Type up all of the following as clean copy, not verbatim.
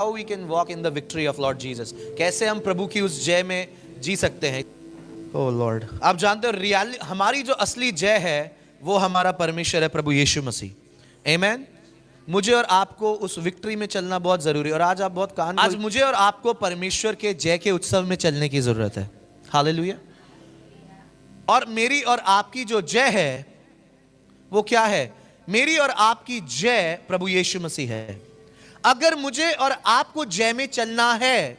How we can walk in the victory of Lord Jesus, कैसे हम प्रभु की उस जय में जी सकते हैं। ओह लॉर्ड, आप जानते हो रियलिटी, हमारी जो असली जय है वो हमारा परमेश्वर है, प्रभु यीशु मसीह। आमेन। मुझे और आपको उस विक्ट्री में चलना बहुत जरूरी है। और आज आप बहुत आज मुझे और आपको परमेश्वर के जय के उत्सव में चलने की जरूरत है। हालेलुया। और मेरी और आपकी जो जय है वो क्या है? मेरी और आपकी जय प्रभु यीशु मसीह है। अगर मुझे और आपको जय में चलना है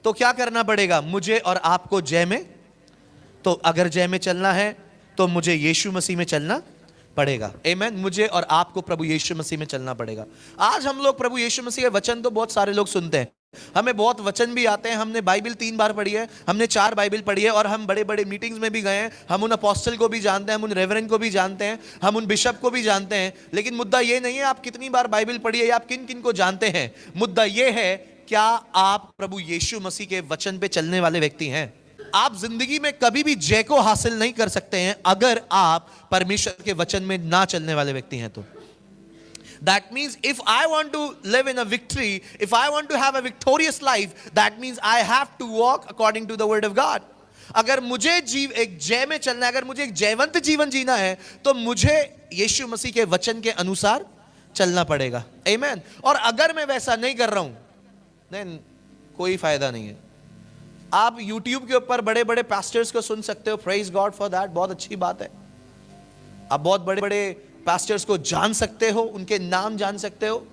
तो क्या करना पड़ेगा? मुझे और आपको जय में, तो अगर जय में चलना है तो मुझे यीशु मसीह में चलना पड़ेगा। आमीन। मुझे और आपको प्रभु यीशु मसीह में चलना पड़ेगा। आज हम लोग प्रभु यीशु मसीह के वचन तो बहुत सारे लोग सुनते हैं, हमें बहुत वचन भी आते हैं। हमने बाइबल 3 बार पढ़ी है, हमने 4 बाइबल पढ़ी है, और हम बड़े बड़े मीटिंग्स में भी गए हैं। हम उन अपोस्टल को भी जानते हैं, हम उन रेवरेंड को भी जानते हैं, हम उन बिशप को भी जानते हैं। लेकिन मुद्दा ये नहीं है आप कितनी बार बाइबल पढ़ी है या आप किन किन को जानते हैं। मुद्दा ये है, क्या आप प्रभु यीशु मसीह के वचन पे चलने वाले व्यक्ति हैं? आप जिंदगी में कभी भी जय को हासिल नहीं कर सकते हैं अगर आप परमेश्वर के वचन में ना चलने वाले व्यक्ति हैं। तो that means if I want to live in a victory, if I want to have a victorious life, that means I have to walk according to the word of God. अगर मुझे एक जय में चलना है, अगर मुझे एक जयवंत जीवन जीना है, तो मुझे यीशु मसीह के वचन के अनुसार चलना पड़ेगा। आमीन। और अगर मैं वैसा नहीं कर रहा हूं, नहीं, कोई फायदा नहीं है। आप YouTube के ऊपर बड़े बड़े पास्टर्स को सुन सकते हो, प्रेज गॉड फॉर दैट, बहुत अच्छी बात है। आप बहुत बड़े बड़े पास्टर्स को जान सकते हो, उनके नाम जान सकते हो।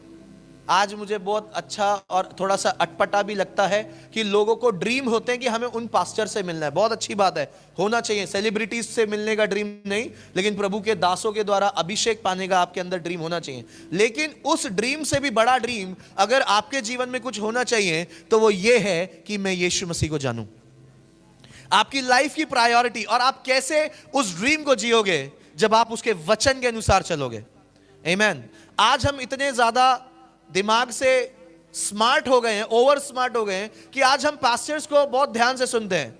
आज मुझे बहुत अच्छा और थोड़ा सा अटपटा भी लगता है कि लोगों को ड्रीम होते हैं कि हमें उन पास्टर से मिलना है। बहुत अच्छी बात है, होना चाहिए। सेलिब्रिटीज से मिलने का ड्रीम नहीं, लेकिन प्रभु के दासों के द्वारा अभिषेक पाने का आपके अंदर ड्रीम होना चाहिए। लेकिन उस ड्रीम से भी बड़ा ड्रीम अगर आपके जीवन में कुछ होना चाहिए तो वो ये है कि मैं यीशु मसीह को जानूं। आपकी लाइफ की प्रायोरिटी, और आप कैसे उस ड्रीम को जियोगे? जब आप उसके वचन के अनुसार चलोगे। आमीन। आज हम इतने ज्यादा दिमाग से स्मार्ट हो गए हैं, ओवर स्मार्ट हो गए हैं, कि आज हम पास्टर्स को बहुत ध्यान से सुनते हैं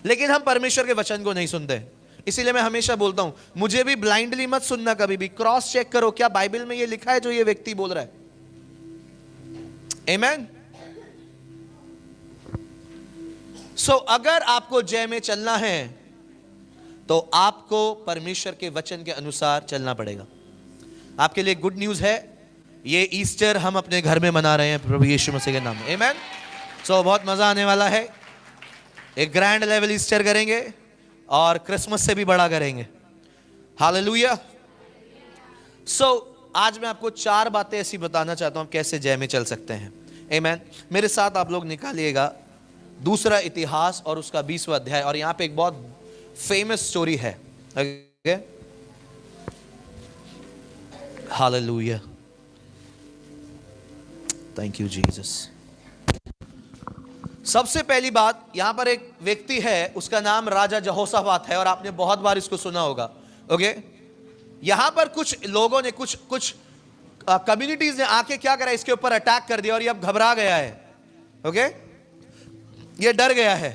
लेकिन हम परमेश्वर के वचन को नहीं सुनते। इसीलिए मैं हमेशा बोलता हूं, मुझे भी ब्लाइंडली मत सुनना, कभी भी क्रॉस चेक करो, क्या बाइबल में ये लिखा है जो ये व्यक्ति बोल रहा है। आमीन। सो अगर आपको जय में चलना है तो आपको परमेश्वर के वचन के अनुसार चलना पड़ेगा। आपके लिए गुड न्यूज़ है, ये ईस्टर हम अपने घर में मना रहे हैं प्रभु यीशु मसीह के नाम में। आमीन। सो बहुत मजा आने वाला है। एक ग्रैंड लेवल ईस्टर करेंगे और क्रिसमस से भी बड़ा करेंगे। हालेलुया। सो आज मैं आपको 4 बातें ऐसी बताना चाहता हूं कैसे जय में चल सकते हैं। आमीन। मेरे साथ आप लोग निकालिएगा दूसरा इतिहास और उसका 20वां अध्याय, और यहां पे एक बहुत फेमस स्टोरी है। Okay, hallelujah, thank you Jesus. सबसे पहली बात, यहां पर एक व्यक्ति है, उसका नाम राजा यहोशापात है, और आपने बहुत बार इसको सुना होगा। ओके, यहां पर कुछ लोगों ने, कुछ कम्युनिटीज ने आके क्या करा, इसके ऊपर अटैक कर दिया, और ये अब घबरा गया है। ओके, ये डर गया है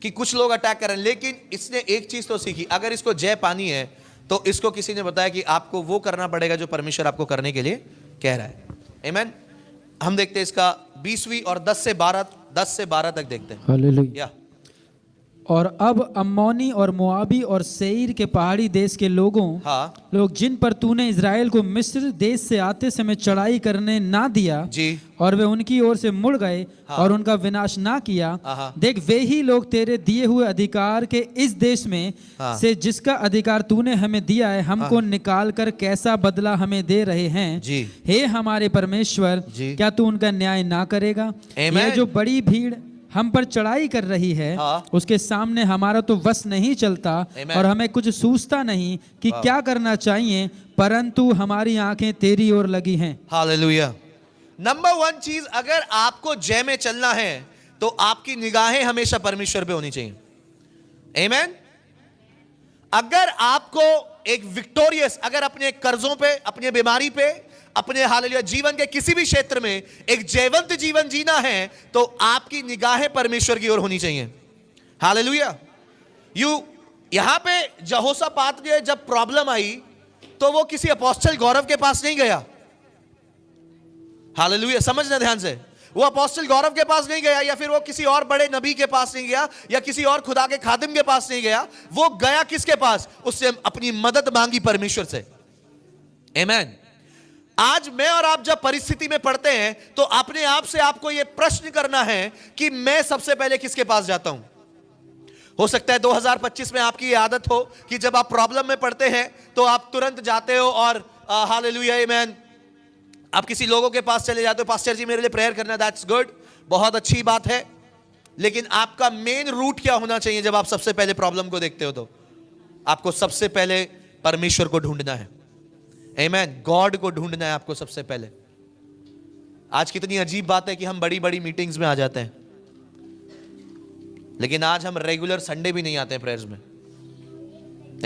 कि कुछ लोग अटैक कर रहे हैं। लेकिन इसने एक चीज तो सीखी, अगर इसको जय पानी है तो इसको किसी ने बताया कि आपको वो करना पड़ेगा जो परमेश्वर आपको करने के लिए कह रहा है। आमीन। हम देखते हैं इसका 20वीं और 10 से 12 तक देखते हैं। हालेलुया। और अब अम्मोनी और मोआबी और सेईर के पहाड़ी देश के लोग जिन पर तूने इजराइल को मिस्र देश से आते समय चढ़ाई करने ना दिया जी, और वे उनकी ओर से मुड़ गए और उनका विनाश ना किया, देख वे ही लोग तेरे दिए हुए अधिकार के इस देश में से जिसका अधिकार तूने हमें दिया है, हमको निकाल कर कैसा बदला हमें दे रहे हैं जी। हे हमारे परमेश्वर, क्या तू उनका न्याय ना करेगा? यह जो बड़ी भीड़ हम पर चढ़ाई कर रही है उसके सामने हमारा तो वश नहीं चलता, और हमें कुछ सूझता नहीं कि क्या करना चाहिए, परंतु हमारी आंखें तेरी ओर लगी हैं। हालेलुया। नंबर 1 चीज, अगर आपको जय में चलना है तो आपकी निगाहें हमेशा परमेश्वर पे होनी चाहिए। आमीन। अगर आपको एक विक्टोरियस, अगर अपने कर्जों पे, अपने बीमारी पे, अपने हालेलुया जीवन के किसी भी क्षेत्र में एक जयवंत जीवन जीना है तो आपकी निगाहें परमेश्वर की ओर होनी चाहिए। हालेलुया। यहां पे यहोशापात के जब प्रॉब्लम आई तो वो किसी अपोस्टल गौरव के पास नहीं गया। हालेलुया, समझना ध्यान से। वो अपोस्टल गौरव के पास नहीं गया, या फिर वो किसी और बड़े नबी के पास नहीं गया, या किसी और खुदा के खादिम के पास नहीं गया। वो गया किसके पास? उससे अपनी मदद मांगी परमेश्वर से। आमीन। आज मैं और आप जब परिस्थिति में पड़ते हैं तो अपने आप से आपको यह प्रश्न करना है कि मैं सबसे पहले किसके पास जाता हूं। हो सकता है 2025 में आपकी यह आदत हो कि जब आप प्रॉब्लम में पड़ते हैं तो आप तुरंत जाते हो और हालेलुया आमीन, आप किसी लोगों के पास चले जाते हो, पास्टर जी मेरे लिए प्रेयर करना। दैट्स गुड, बहुत अच्छी बात है। लेकिन आपका मेन रूट क्या होना चाहिए? जब आप सबसे पहले प्रॉब्लम को देखते हो तो आपको सबसे पहले परमेश्वर को ढूंढना है। आमीन, गॉड को ढूंढना है आपको सबसे पहले। आज कितनी अजीब बात है कि हम बड़ी बड़ी मीटिंग्स में आ जाते हैं, लेकिन आज हम रेगुलर संडे भी नहीं आते हैं प्रेयर्स में।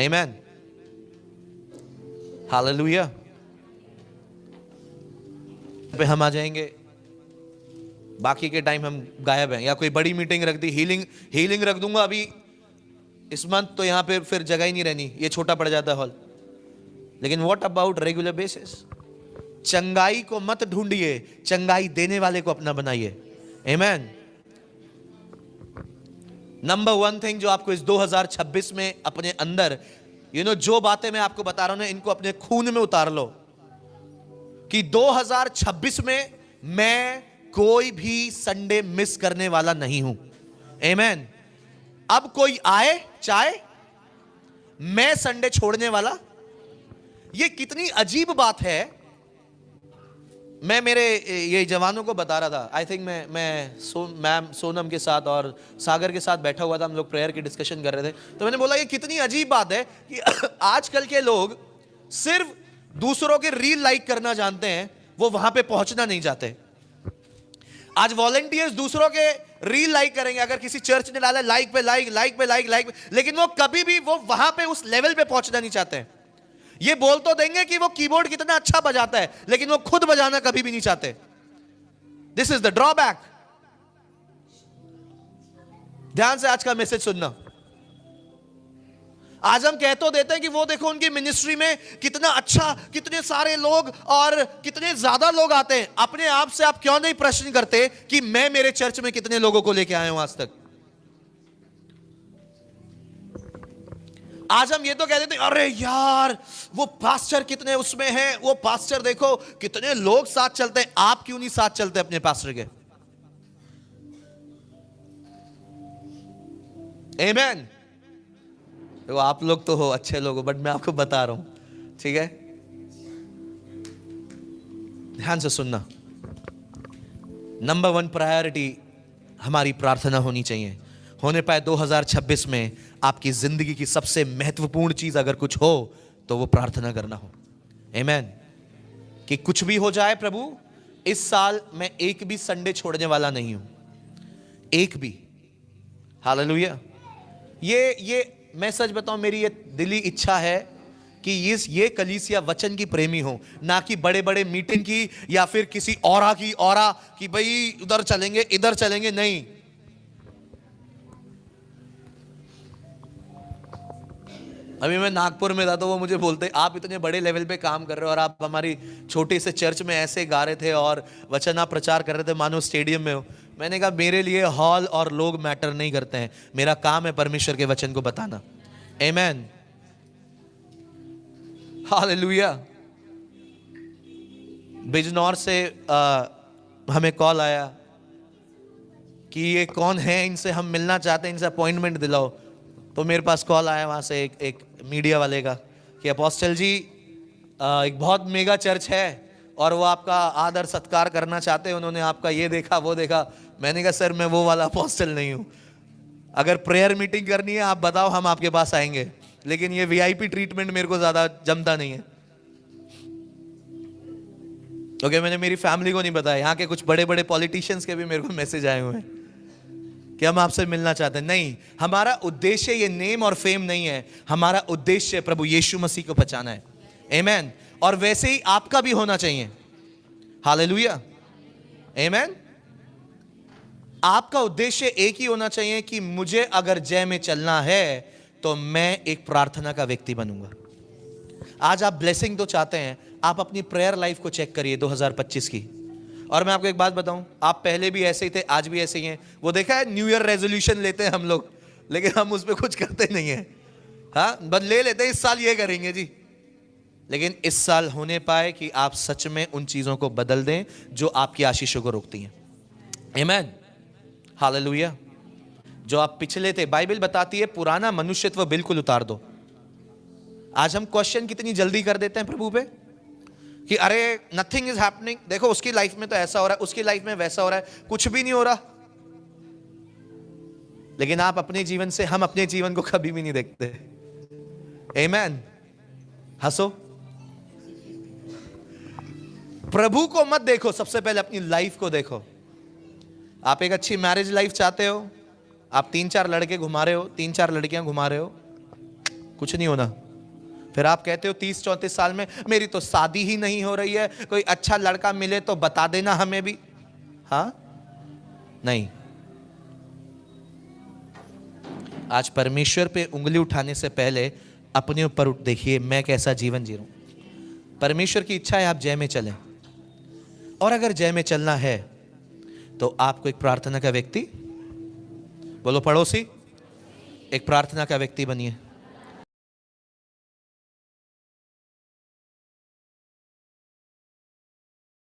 आमीन, हालेलुया। पे हम आ जाएंगे, बाकी के टाइम हम गायब हैं। या कोई बड़ी मीटिंग रख दी, हीलिंग रख दूंगा अभी इस मंथ, तो यहां पे फिर जगह ही नहीं रहनी, ये छोटा पड़ जाता है हॉल। लेकिन व्हाट अबाउट रेगुलर बेसिस? चंगाई को मत ढूंढिए, चंगाई देने वाले को अपना बनाइए। आमीन। नंबर वन थिंग जो आपको इस 2026 में अपने अंदर, जो बातें मैं आपको बता रहा हूं ना, इनको अपने खून में उतार लो कि 2026 में मैं कोई भी संडे मिस करने वाला नहीं हूं। आमीन। अब कोई आए चाहे, मैं संडे छोड़ने वाला। ये कितनी अजीब बात है। मैं मेरे ये जवानों को बता रहा था, आई थिंक मैम सोनम के साथ और सागर के साथ बैठा हुआ था, हम लोग प्रेयर की डिस्कशन कर रहे थे। तो मैंने बोला ये कितनी अजीब बात है कि आजकल के लोग सिर्फ दूसरों के रील लाइक करना जानते हैं, वो वहां पे पहुंचना नहीं चाहते। आज वॉलंटियर्स दूसरों के रील लाइक करेंगे, अगर किसी चर्च ने डाला लाइक पे लाइक, लाइक पे लाइक, लाइक पे, लेकिन वो कभी भी वो वहां पे उस लेवल पे पहुंचना नहीं चाहते। ये बोल तो देंगे कि वो कीबोर्ड कितना अच्छा बजाता है, लेकिन वो खुद बजाना कभी भी नहीं चाहते। This is the drawback. ध्यान से आज का मैसेज सुनना। आज हम कह तो देते हैं कि वो देखो उनकी मिनिस्ट्री में कितना अच्छा, कितने सारे लोग और कितने ज्यादा लोग आते हैं। अपने आप से आप क्यों नहीं प्रश्न करते कि मैं मेरे चर्च में कितने लोगों को लेके आया हूं आज तक? आज हम ये तो कह देते हैं अरे यार वो पास्टर कितने उसमें हैं, वो पास्टर देखो कितने लोग साथ चलते हैं। आप क्यों नहीं साथ चलते अपने पास्टर के? आमीन। तो आप लोग तो हो अच्छे लोग हो, बट मैं आपको बता रहा हूं, ठीक है? ध्यान से सुनना। नंबर वन प्रायोरिटी हमारी प्रार्थना होनी चाहिए। होने पाए 2026 में आपकी जिंदगी की सबसे महत्वपूर्ण चीज अगर कुछ हो तो वो प्रार्थना करना हो। आमीन। कि कुछ भी हो जाए प्रभु, इस साल मैं एक भी संडे छोड़ने वाला नहीं हूं, एक भी। हालेलुया। ये मैं सच बताऊं, मेरी ये दिली इच्छा है कि ये कलीसिया वचन की प्रेमी हो, ना कि बड़े बड़े मीटिंग की या फिर किसी औरा कि भाई उधर चलेंगे इधर चलेंगे। नहीं, अभी मैं नागपुर में था तो वो मुझे बोलते आप इतने बड़े लेवल पे काम कर रहे हो और आप हमारी छोटे से चर्च में ऐसे गा रहे थे और वचन आप प्रचार कर रहे थे मानो स्टेडियम में हो। मैंने कहा मेरे लिए हॉल और लोग मैटर नहीं करते हैं, मेरा काम है परमेश्वर के वचन को बताना। आमीन, हालेलुया। बिजनौर से हमें कॉल आया कि ये कौन है, इनसे हम मिलना चाहते हैं, इनसे अपॉइंटमेंट दिलाओ। तो मेरे पास कॉल आया वहाँ से एक मीडिया वाले का कि अपोस्टल जी एक बहुत मेगा चर्च है और वो आपका आदर सत्कार करना चाहते हैं, उन्होंने आपका ये देखा वो देखा। मैंने कहा सर मैं वो वाला अपोस्टल नहीं हूँ, अगर प्रेयर मीटिंग करनी है आप बताओ हम आपके पास आएंगे, लेकिन ये वीआईपी ट्रीटमेंट मेरे को ज़्यादा जमता नहीं है। ओके, मैंने मेरी फैमिली को नहीं बताया। यहाँ के कुछ बड़े बड़े पॉलिटिशियंस के भी मेरे को मैसेज आए हुए हैं कि हम आपसे मिलना चाहते हैं। नहीं, हमारा उद्देश्य ये नेम और फेम नहीं है, हमारा उद्देश्य प्रभु यीशु मसीह को पहचाना है। आमीन। और वैसे ही आपका भी होना चाहिए। हालेलुया, आमीन। आपका उद्देश्य एक ही होना चाहिए कि मुझे अगर जय में चलना है तो मैं एक प्रार्थना का व्यक्ति बनूंगा। आज आप ब्लेसिंग तो चाहते हैं, आप अपनी प्रेयर लाइफ को चेक करिए 2025 की, और मैं आपको एक बात बताऊं, आप पहले भी ऐसे ही थे, आज भी ऐसे ही हैं। वो देखा है न्यू ईयर रेजोल्यूशन लेते हैं हम लोग, लेकिन हम उस पर कुछ करते नहीं है। हाँ, बस ले लेते हैं, इस साल ये करेंगे जी, लेकिन इस साल होने पाए कि आप सच में उन चीजों को बदल दें जो आपकी आशीषों को रोकती हैं। आमीन, हालेलुया। जो आप पिछले थे, बाइबल बताती है पुराना मनुष्यत्व बिल्कुल उतार दो। आज हम क्वेश्चन कितनी जल्दी कर देते हैं प्रभु पे कि अरे नथिंग इज हैपनिंग, देखो उसकी लाइफ में तो ऐसा हो रहा है, उसकी लाइफ में वैसा हो रहा है, कुछ भी नहीं हो रहा। लेकिन आप अपने जीवन से, हम अपने जीवन को कभी भी नहीं देखते। आमीन, हंसो। प्रभु को मत देखो, सबसे पहले अपनी लाइफ को देखो। आप एक अच्छी मैरिज लाइफ चाहते हो, आप 3-4 लड़के घुमा रहे हो, 3-4 लड़कियां घुमा रहे हो, कुछ नहीं होना। फिर आप कहते हो 30-34 साल में मेरी तो शादी ही नहीं हो रही है, कोई अच्छा लड़का मिले तो बता देना हमें भी। हाँ, नहीं। आज परमेश्वर पे उंगली उठाने से पहले अपने ऊपर देखिए, मैं कैसा जीवन जी रहा हूं। परमेश्वर की इच्छा है आप जय में चलें, और अगर जय में चलना है तो आपको एक प्रार्थना का व्यक्ति, बोलो पड़ोसी, एक प्रार्थना का व्यक्ति बनिए।